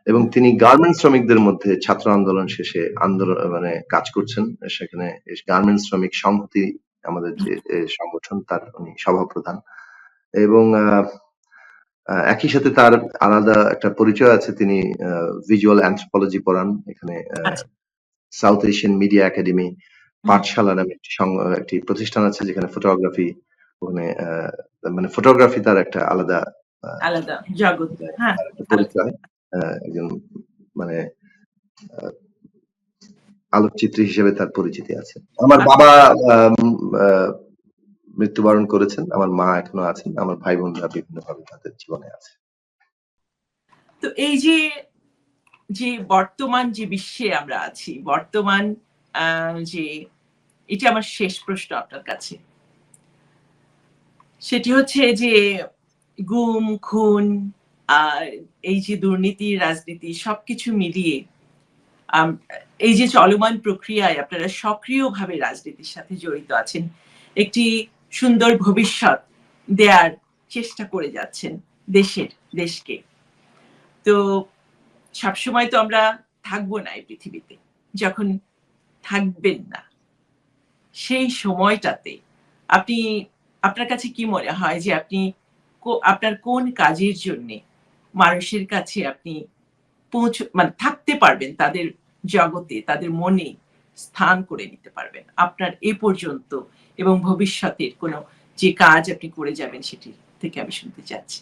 এবং তিনি গার্মেন্টস শ্রমিকদের মধ্যে ছাত্র আন্দোলন শেষে মানে কাজ করছেন। সেখানে গার্মেন্টস শ্রমিক সংহতি আমাদের যে সংগঠন, তার উনি সভাপ্রধান। এবং একই সাথে তার আলাদা একটা পরিচয় আছে, তিনি ভিজুয়াল অ্যানথ্রোপোলজি পড়ান এখানে সাউথ এশিয়ান মিডিয়া একাডেমি পাঠশালা নামে একটি প্রতিষ্ঠান আছে, যেখানে ফটোগ্রাফি, ওখানে মানে ফটোগ্রাফি তার একটা আলাদা জগৎ, পরিচয়, একজন মানে আলোকচিত্রী হিসেবে তার পরিচিতি আছে। আমার বাবা মৃত্যুবরণ করেছেন, আমার মা এখনো আছেন, আমার ভাই বোনরা বিভিন্ন ভাবে তাদের জীবনে আছে। তো এই যে যে বর্তমান যে বিশ্বে আমরা আছি, বর্তমান যে এটা আমার শেষ প্রশ্ন আপনার কাছে। সেটি হচ্ছে যে গুম, খুন, আর এই যে দুর্নীতি, রাজনীতি সবকিছু মিলিয়ে আম এই যে চলমান প্রক্রিয়ায় আপনারা সক্রিয়ভাবে রাজনীতির সাথে জড়িত আছেন। একটি সুন্দর ভবিষ্যৎ দেয়ার চেষ্টা করে যাচ্ছেন দেশকে। তো সবসময় তো আমরা থাকবো না এই পৃথিবীতে। যখন থাকবেন না, সেই সময়টাতে আপনি আপনার কাছে কি মনে হয় যে আপনি আপনার কোন কাজের জন্যে মানুষের কাছে আপনি মানে থাকতে পারবেন, তাদের জগতে, তাদের মনে স্থান করে নিতে পারবেন আপনার এ পর্যন্ত এবং ভবিষ্যতের কোনো যে কাজ আপনি করে যাবেন সেটি থেকে আমি শুনতে চাচ্ছি।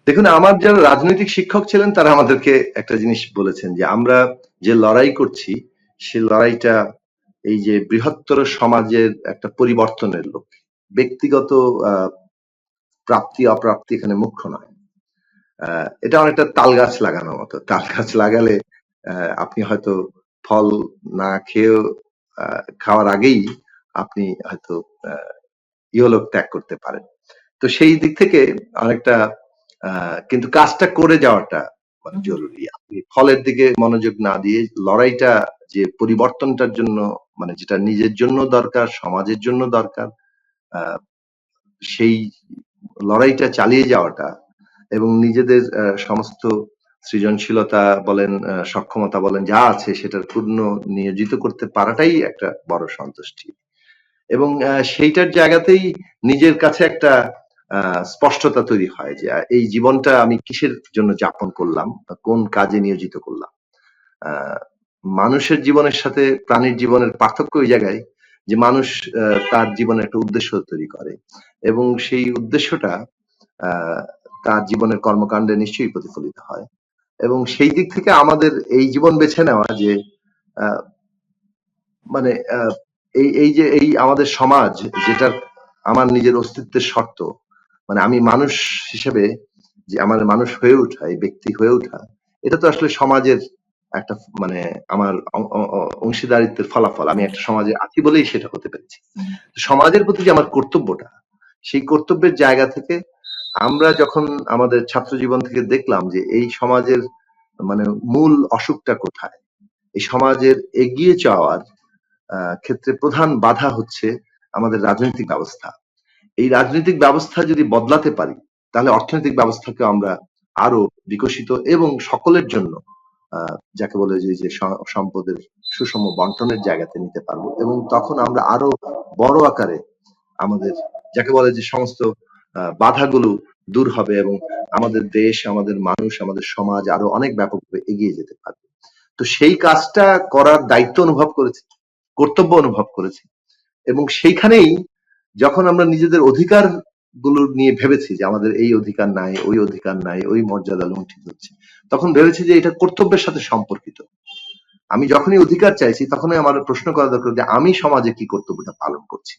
দেখুন, আমার যারা রাজনৈতিক শিক্ষক ছিলেন তারা আমাদেরকে একটা জিনিস বলেছেন যে আমরা যে লড়াই করছি সে লড়াইটা এই যে বৃহত্তর সমাজের একটা পরিবর্তনের লক্ষ্যে। ব্যক্তিগত প্রাপ্তি অপ্রাপ্তি এখানে মুখ্য নয়। এটা অনেকটা তাল গাছ লাগানোর মতো। তাল গাছ লাগালে আপনি হয়তো ফল না খেয়েও খাওয়ার আগেই আপনি হয়তো ইহলোক ত্যাগ করতে পারেন। তো সেই দিক থেকে অনেকটা কিন্তু কাজটা করে যাওয়াটা মানে জরুরি। আপনি ফলের দিকে মনোযোগ না দিয়ে লড়াইটা যে পরিবর্তনটার জন্য মানে যেটা নিজের জন্য দরকার, সমাজের জন্য দরকার, সেই লড়াইটা চালিয়ে যাওয়াটা এবং নিজেদের সমস্ত সৃজনশীলতা বলেন, সক্ষমতা বলেন যা আছে সেটার পূর্ণ নিয়োজিত করতে পারাটাই একটা বড় সন্তুষ্টি। এবং সেইটার জায়গাতেই নিজের কাছে একটা স্পষ্টতা তৈরি হয় যে এই জীবনটা আমি কিসের জন্য যাপন করলাম, কোন কাজে নিয়োজিত করলাম। মানুষের জীবনের সাথে প্রাণীর জীবনের পার্থক্য ওই জায়গায় যে মানুষ তার জীবনে একটা উদ্দেশ্য তৈরি করে এবং সেই উদ্দেশ্যটা তার জীবনের কর্মকাণ্ডে নিশ্চয়ই প্রতিফলিত হয়। এবং সেই দিক থেকে আমাদের এই জীবন বেছে নেওয়া যে মানে এই যে এই আমাদের সমাজ যেটা আমার নিজের অস্তিত্বের শর্ত, মানে আমি মানুষ হিসেবে যে আমার মানুষ হয়ে ওঠা, এই ব্যক্তি হয়ে ওঠা, এটা তো আসলে সমাজের একটা মানে আমার অংশীদারিত্বের ফলাফল। আমি একটা সমাজে আছি বলেই সেটা হতে পেরেছি। সমাজের প্রতি যে আমার কর্তব্যটা, সেই কর্তব্যের জায়গা থেকে আমরা যখন আমাদের ছাত্র জীবন থেকে দেখলাম যে এই সমাজের মানে মূল অসুখটা কোথায়, এই সমাজের এগিয়ে যাওয়ার ক্ষেত্রে প্রধান বাধা হচ্ছে আমাদের রাজনৈতিক ব্যবস্থা। এই রাজনৈতিক ব্যবস্থা যদি বদলাতে পারি তাহলে অর্থনৈতিক ব্যবস্থাকে আমরা আরো বিকশিত এবং সকলের জন্য যাকে বলে যে সম্পদের সুষম বন্টনের জায়গাতে নিতে পারবো এবং তখন আমরা আরো বড় আকারে আমাদের যাকে বলে যে সমস্ত বাধাগুলো দূর হবে এবং আমাদের দেশ, আমাদের মানুষ, আমাদের সমাজ আরো অনেক ব্যাপকভাবে এগিয়ে যেতে পারবে। তো সেই কাজটা করার দায়িত্ব অনুভব করেছি, কর্তব্য অনুভব করেছি এবং সেইখানেই যখন আমরা নিজেদের অধিকার গুলো নিয়ে ভেবেছি যে আমাদের এই অধিকার নাই, ওই অধিকার নাই, ওই মর্যাদা লুণ্ঠিত হচ্ছে, তখন ভেবেছি যে এটা কর্তব্যের সাথে সম্পর্কিত। আমি যখনই অধিকার চাইছি তখনই আমার প্রশ্ন করা দরকার যে আমি সমাজে কি কর্তব্যটা পালন করছি।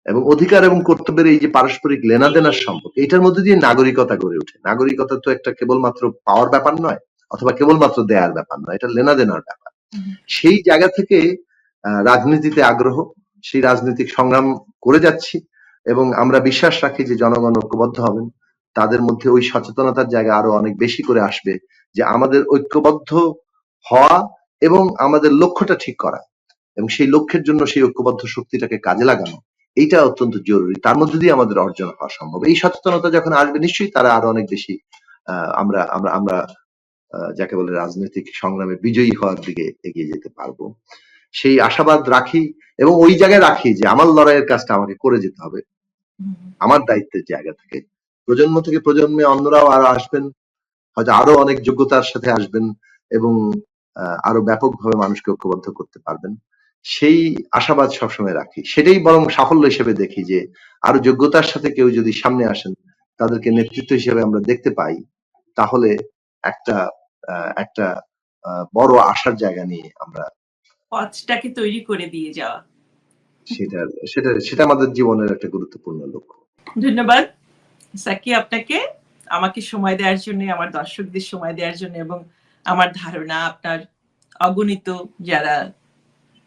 এবং অধিকার এবং কর্তব্যের এই যে পারস্পরিক লেনাদেনার সম্পর্ক, এটার মধ্যে দিয়ে নাগরিকতা গড়ে ওঠে। নাগরিকতা তো একটা কেবলমাত্র পাওয়ার ব্যাপার নয় অথবা কেবলমাত্র দেয়ার ব্যাপার নয়, এটা লেনাদেনার ব্যাপার। সেই জায়গা থেকে রাজনীতিতে আগ্রহ, সেই রাজনৈতিক সংগ্রাম করে যাচ্ছি এবং আমরা বিশ্বাস রাখি যে জনগণ ঐক্যবদ্ধ হবেন, তাদের মধ্যে ওই সচেতনতার জায়গা আরো অনেক বেশি করে আসবে যে আমাদের ঐক্যবদ্ধ হওয়া এবং আমাদের লক্ষ্যটা ঠিক করা এবং সেই লক্ষ্যের জন্য সেই ঐক্যবদ্ধ শক্তিটাকে কাজে লাগানো, এইটা অত্যন্ত জরুরি। তার মধ্যে দিয়ে আমাদের অর্জন হওয়া সম্ভব। এই সচেতনতা যখন আসবে নিশ্চয়ই তারা আরো অনেক বেশি আমরা আমরা আমরা যাকে বলে রাজনৈতিক সংগ্রামে বিজয়ী হওয়ার দিকে এগিয়ে যেতে পারবো, সেই আশাবাদ রাখি এবং ওই জায়গায় রাখি যে আমার লড়াইয়ের কাজটা আমাকে করে যেতে হবে আমার দায়িত্বের জায়গা থেকে। প্রজন্ম থেকে প্রজন্মে অন্যরাও আরো আসবেন, হয়তো আরো অনেক যোগ্যতার সাথে আসবেন এবং আরো ব্যাপকভাবে মানুষকে ঐক্যবদ্ধ করতে পারবেন, সেই আশাবাদ সবসময় রাখি। সেটাই বরং সাফল্য হিসেবে দেখি যে আরো যোগ্যতার সাথে কেউ যদি সামনে আসেন, তাদেরকে নেতৃত্ব হিসেবে আমরা দেখতে পাই, তাহলে একটা একটা বড় আশার জায়গা নিয়ে আমরা পথটাকে তৈরি করে দিয়ে যাওয়া, সেটা সেটা সেটা আমাদের জীবনের একটা গুরুত্বপূর্ণ লক্ষ্য। ধন্যবাদ সাকি আপনাকে। আমাকে সময় দেওয়ার জন্য, আমার দর্শকদের সময় দেওয়ার জন্য, এবং আমার ধারণা আপনার অগণিত যারা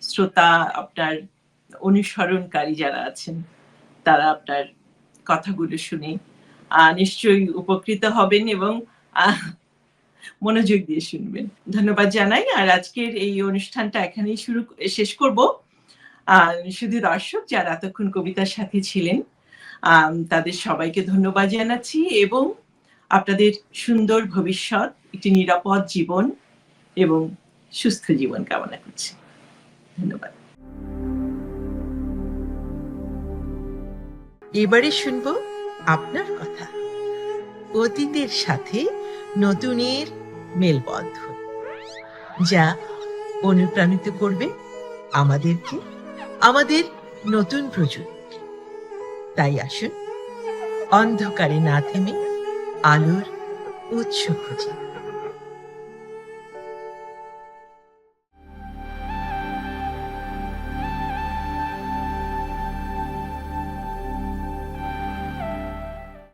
শ্রোতা, আপনার অনুসরণকারী যারা আছেন, তারা আপনার কথাগুলো শুনে নিশ্চয়ই উপকৃত হবেন এবং মনোযোগ দিয়ে শুনবেন। ধন্যবাদ জানাই। আর আজকের এই অনুষ্ঠানটা এখানেই শেষ করব। শুধু দর্শক যারা এতক্ষণ কবিতার সাথে ছিলেন, তাদের সবাইকে ধন্যবাদ জানাচ্ছি এবং আপনাদের সুন্দর ভবিষ্যৎ, একটি নিরাপদ জীবন এবং সুস্থ জীবন কামনা করছি। ধন্যবাদ। এবারে শুনবো আপনার কথা, অতীতের সাথে নতুনের মেলবন্ধন, যা অনুপ্রাণিত করবে আমাদেরকে, আমাদের নতুন প্রজন্মকে। তাই আসুন অন্ধকারে না থেমে আলোর উৎস খুঁজি।